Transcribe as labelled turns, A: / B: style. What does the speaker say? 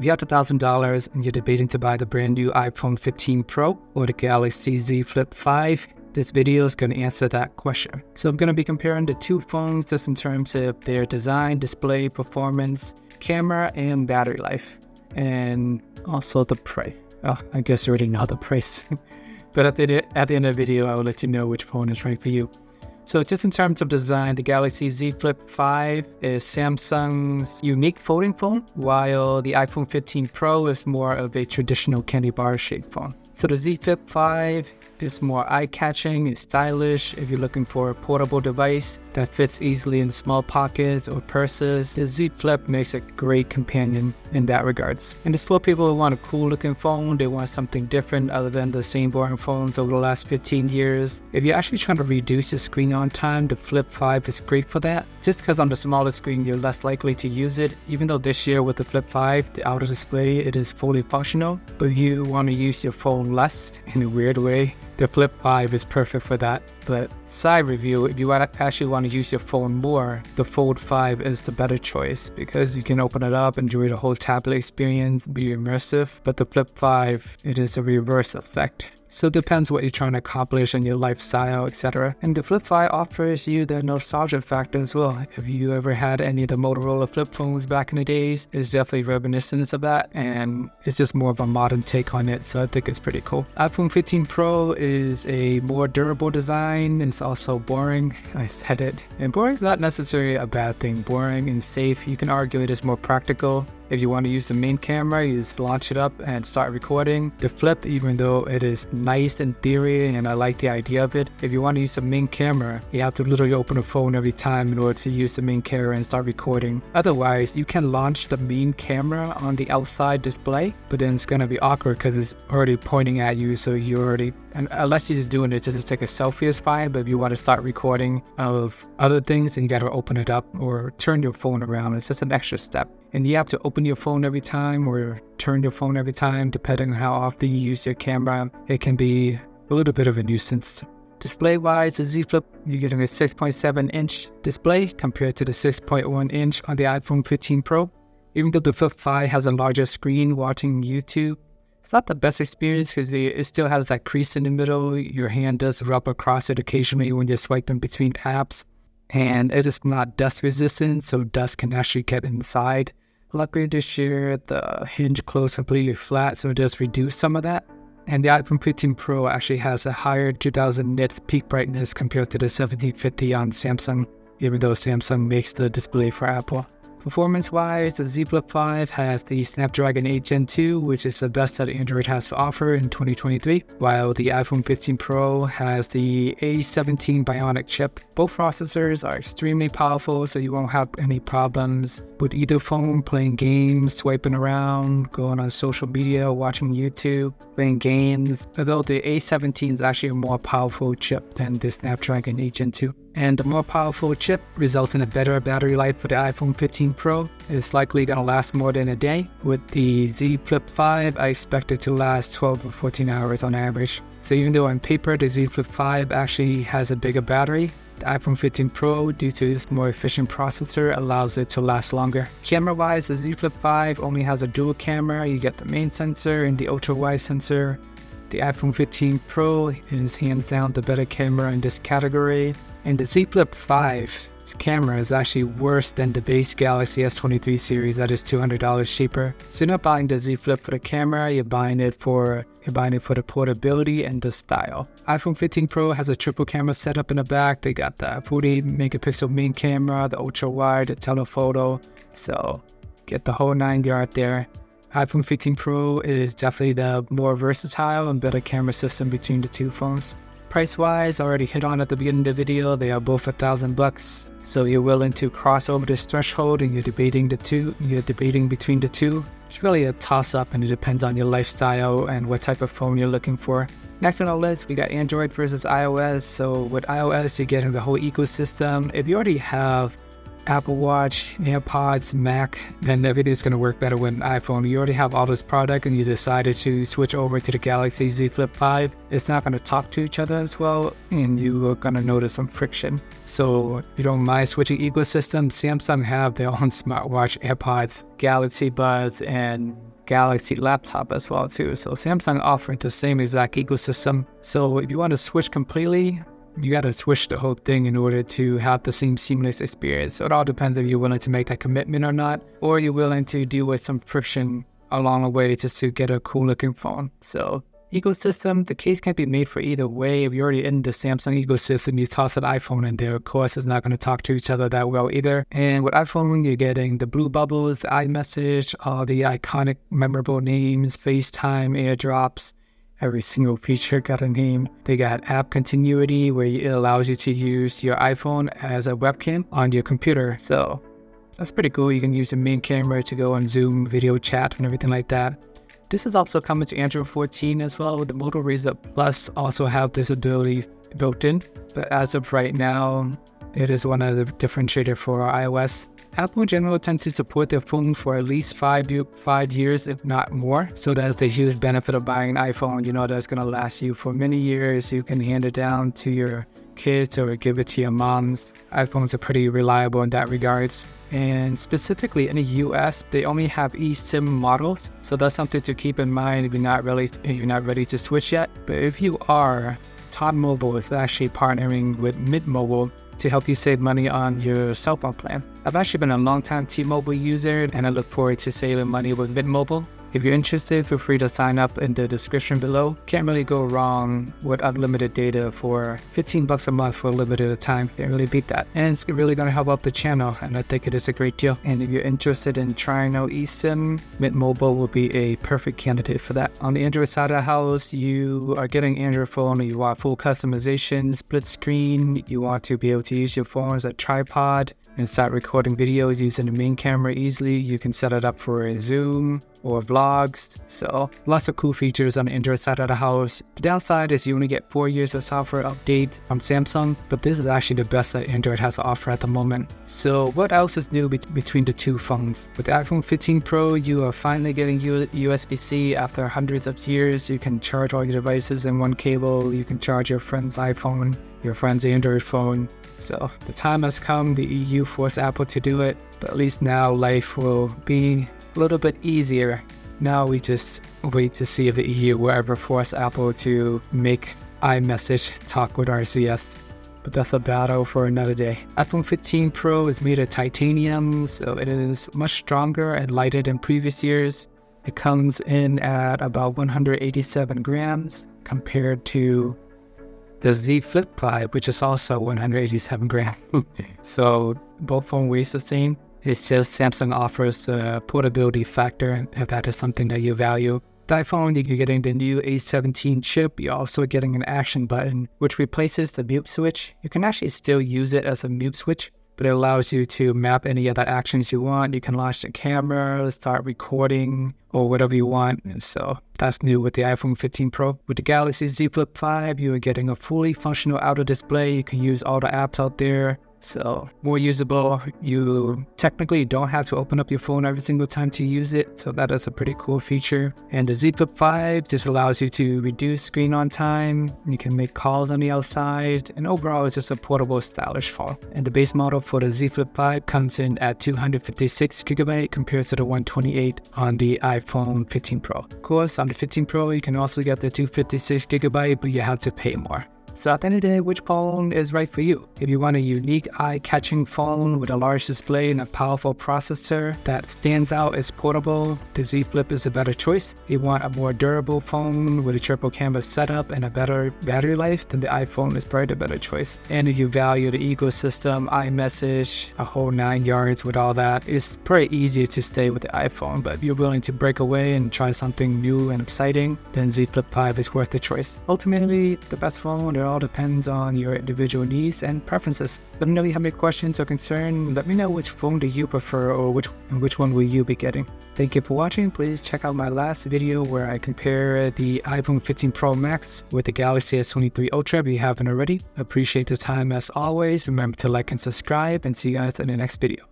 A: If you have $1,000 and you're debating to buy the brand new iPhone 15 Pro or the Galaxy Z Flip5, this video is going to answer that question. So I'm going to be comparing the two phones just in terms of their design, display, performance, camera, and battery life. And also the price. Oh, I guess you already know the price. But at the end of the video, I will let you know which phone is right for you. So just in terms of design, the Galaxy Z Flip5 is Samsung's unique folding phone, while the iPhone 15 Pro is more of a traditional candy bar shaped phone. So the Z Flip5 is more eye-catching and stylish if you're looking for a portable device that fits easily in small pockets or purses. The Z Flip makes a great companion in that regards. And it's for people who want a cool looking phone, they want something different other than the same boring phones over the last 15 years. If you're actually trying to reduce your screen on time, the Flip5 is great for that. Just because on the smaller screen you're less likely to use it, even though this year with the Flip5, the outer display, it is fully functional, but you want to use your phone less in a weird way. The Flip5 is perfect for that. But side review, if you actually want to use your phone more, the Fold 5 is the better choice because you can open it up, enjoy the whole tablet experience, be immersive. But the Flip5, it is a reverse effect. So it depends what you're trying to accomplish in your lifestyle, etc. And the Flip5 offers you the nostalgia factor as well. If you ever had any of the Motorola flip phones back in the days, it's definitely reminiscent of that, and it's just more of a modern take on it, so I think it's pretty cool. iPhone 15 Pro is a more durable design. It's also boring. I said it. And boring is not necessarily a bad thing. Boring and safe, you can argue it is more practical. If you want to use the main camera, you just launch it up and start recording. The Flip, even though it is nice in theory and I like the idea of it, if you want to use the main camera, you have to literally open the phone every time in order to use the main camera and start recording. Otherwise, you can launch the main camera on the outside display, but then it's going to be awkward because it's already pointing at you, so you already, and unless you're just doing it just to take a selfie is fine, but if you want to start recording of other things, then you got to open it up or turn your phone around. It's just an extra step. And you have to open your phone every time or turn your phone every time, depending on how often you use your camera. It can be a little bit of a nuisance. Display-wise, the Z Flip, you're getting a 6.7-inch display compared to the 6.1-inch on the iPhone 15 Pro. Even though the Flip5 has a larger screen watching YouTube, it's not the best experience because it still has that crease in the middle. Your hand does rub across it occasionally when you're swiping between apps. And it is not dust resistant, so dust can actually get inside. Luckily this year, the hinge closed completely flat, so it does reduce some of that. And the iPhone 15 Pro actually has a higher 2000 nits peak brightness compared to the 1750 on Samsung, even though Samsung makes the display for Apple. Performance-wise, the Z Flip5 has the Snapdragon 8 Gen 2, which is the best that Android has to offer in 2023, while the iPhone 15 Pro has the A17 Bionic chip. Both processors are extremely powerful, so you won't have any problems with either phone playing games, swiping around, going on social media, watching YouTube, playing games, although the A17 is actually a more powerful chip than the Snapdragon 8 Gen 2. And the more powerful chip results in a better battery life for the iPhone 15 Pro. It's likely going to last more than a day. With the Z Flip5, I expect it to last 12 or 14 hours on average. So even though on paper the Z Flip5 actually has a bigger battery, the iPhone 15 Pro, due to its more efficient processor, allows it to last longer. Camera-wise, the Z Flip5 only has a dual camera. You get the main sensor and the ultra-wide sensor. The iPhone 15 Pro is hands down the better camera in this category. And the Z Flip5's camera is actually worse than the base Galaxy S23 series that is $200 cheaper. So you're not buying the Z Flip for the camera, you're buying it for the portability and the style. iPhone 15 Pro has a triple camera setup in the back. They got the 40 megapixel main camera, the ultra wide, the telephoto. So get the whole 9 yards there. iPhone 15 Pro is definitely the more versatile and better camera system between the two phones. Price-wise, already hit on at the beginning of the video, they are both $1,000. So you're willing to cross over this threshold and you're debating between the two. It's really a toss-up and it depends on your lifestyle and what type of phone you're looking for. Next on our list, we got Android versus iOS. So with iOS, you're getting the whole ecosystem. If you already have Apple Watch, AirPods, Mac, then everything's going to work better with an iPhone. You already have all this product and you decided to switch over to the Galaxy Z Flip 5. It's not going to talk to each other as well, and you are going to notice some friction. So if you don't mind switching ecosystems, Samsung have their own smartwatch, AirPods, Galaxy Buds, and Galaxy laptop as well too. So Samsung offering the same exact ecosystem. So if you want to switch completely, you got to switch the whole thing in order to have the same seamless experience. So it all depends if you're willing to make that commitment or not, or you're willing to deal with some friction along the way just to get a cool looking phone. So ecosystem, the case can be made for either way. If you're already in the Samsung ecosystem, you toss an iPhone in there, of course, it's not going to talk to each other that well either. And with iPhone, you're getting the blue bubbles, the iMessage, all the iconic memorable names, FaceTime, AirDrops. Every single feature got a name. They got app continuity where it allows you to use your iPhone as a webcam on your computer. So that's pretty cool. You can use the main camera to go on Zoom, video chat, and everything like that. This is also coming to Android 14 as well. The Moto Razr Plus also have this ability built in. But as of right now, it is one of the differentiators for iOS. Apple in general tends to support their phone for at least 5 years, if not more. So that's a huge benefit of buying an iPhone. You know that's going to last you for many years. You can hand it down to your kids or give it to your moms. iPhones are pretty reliable in that regards. And specifically in the US, they only have eSIM models. So that's something to keep in mind if you're not ready to switch yet. But if you are, Todd Mobile is actually partnering with Vidmobile to help you save money on your cell phone plan. I've actually been a long-time T-Mobile user and I look forward to saving money with Vidmobile. If you're interested, feel free to sign up in the description below. Can't really go wrong with unlimited data for $15 a month for a limited time. Can't really beat that. And it's really going to help out the channel, and I think it is a great deal. And if you're interested in trying out eSIM, Vidmobile will be a perfect candidate for that. On the Android side of the house, you are getting an Android phone, you want full customization, split screen, you want to be able to use your phone as a tripod and start recording videos using the main camera easily. You can set it up for a Zoom or vlogs. So lots of cool features on the Android side of the house. The downside is you only get 4 years of software update from Samsung, but this is actually the best that Android has to offer at the moment. So what else is new between the two phones? With the iPhone 15 Pro, you are finally getting USB-C after hundreds of years. You can charge all your devices in one cable. You can charge your friend's iPhone, your friend's Android phone. So the time has come. The EU forced Apple to do it, but at least now life will be a little bit easier. Now we just wait to see if the EU will ever force Apple to make iMessage talk with RCS. But that's a battle for another day. iPhone 15 Pro is made of titanium, so it is much stronger and lighter than previous years. It comes in at about 187 grams compared to the Z Flip5, which is also 187 grams. So both phones weigh the same. It says Samsung offers a portability factor if that is something that you value. The iPhone, you're getting the new A17 chip. You're also getting an action button, which replaces the mute switch. You can actually still use it as a mute switch, but it allows you to map any other actions you want. You can launch the camera, start recording, or whatever you want. So that's new with the iPhone 15 Pro. With the Galaxy Z Flip 5, you are getting a fully functional outer display. You can use all the apps out there. So more usable. You technically don't have to open up your phone every single time to use it. So that is a pretty cool feature. And the Z Flip 5 just allows you to reduce screen on time. You can make calls on the outside. And overall, it's just a portable, stylish phone. And the base model for the Z Flip 5 comes in at 256 GB compared to the 128 on the iPhone 15 Pro. Of course, on the 15 Pro, you can also get the 256 GB, but you have to pay more. So at the end of the day, which phone is right for you? If you want a unique eye-catching phone with a large display and a powerful processor that stands out as portable, the Z Flip is a better choice. If you want a more durable phone with a triple camera setup and a better battery life, then the iPhone is probably the better choice. And if you value the ecosystem, iMessage, a whole 9 yards with all that, it's pretty easier to stay with the iPhone. But if you're willing to break away and try something new and exciting, then Z Flip 5 is worth the choice. Ultimately, the best phone it all depends on your individual needs and preferences. Let me know if you have any questions or concern. Let me know which phone do you prefer, or which one will you be getting. Thank you for watching. Please check out my last video where I compare the iPhone 15 Pro Max with the Galaxy S23 Ultra if you haven't already. Appreciate the time as always. Remember to like and subscribe, and see you guys in the next video.